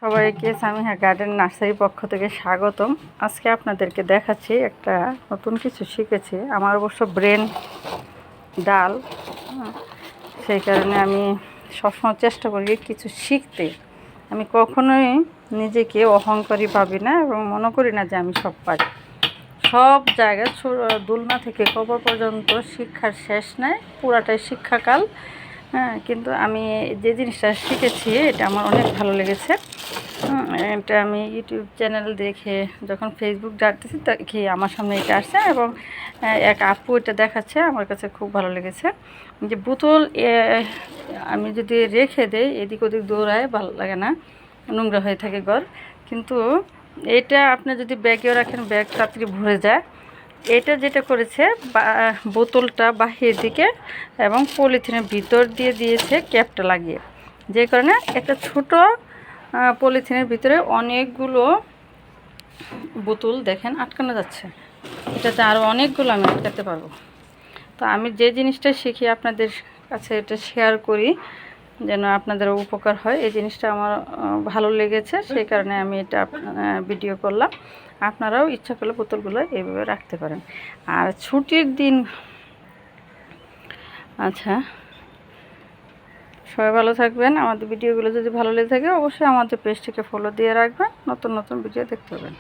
সবাইকে সামিহা গার্ডেন নার্সারির পক্ষ থেকে স্বাগতম। আজকে আপনাদেরকে দেখাচ্ছি একটা নতুন কিছু শিখেছি। আমার অবশ্য ব্রেন ডাল, সেই কারণে আমি সবসময় চেষ্টা করি কিছু শিখতে। আমি কখনোই নিজেকে অহংকারী ভাবি না এবং মনে করি না যে আমি সব পারি। সব জায়গায় দুলনা থেকে কবর পর্যন্ত শিক্ষার শেষ নাই, পুরাটাই শিক্ষাকাল। হ্যাঁ, কিন্তু আমি যে জিনিসটা শিখেছি এটা আমার অনেক ভালো লেগেছে। এটা আমি ইউটিউব চ্যানেল দেখে যখন ফেসবুক ঘাঁটতেছি দেখি আমার সামনে এটা আসছে এবং এক আপু এটা দেখাচ্ছে, আমার কাছে খুব ভালো লেগেছে। যে বোতল আমি যদি রেখে দেই এদিক ওদিক দৌড়ায়, ভালো লাগে না, নোংরা হয়ে থাকে ঘর। কিন্তু এটা আপনি যদি ব্যাগেও রাখেন ব্যাগ তাড়াতাড়ি ভরে যায়। এটা যেটা করেছে, বোতলটা বাহির দিকে এবং পলিথিনের ভিতর দিয়ে দিয়েছে ক্যাপটা লাগিয়ে, যে কারণে একটা ছোট পলিথিনের ভিতরে অনেকগুলো বোতল দেখেন আটকানো যাচ্ছে। এটাতে আরও অনেকগুলো আমি আটকাতে পারবো। তো আমি যে জিনিসটা শিখি আপনাদের কাছে এটা শেয়ার করি যেন আপনাদের উপকার হয়। এই জিনিসটা আমার ভালো লেগেছে, সেই কারণে আমি এটা ভিডিও করলাম। আপনারাও ইচ্ছা করলে বোতলগুলো এইভাবে রাখতে পারেন। আর ছুটির দিন, আচ্ছা, সবাই ভালো থাকবেন। আমাদের ভিডিওগুলো যদি ভালো লেগে থাকে অবশ্যই আমাদের পেজটিকে ফলো দিয়ে রাখবেন, নতুন নতুন ভিডিও দেখতে পাবেন।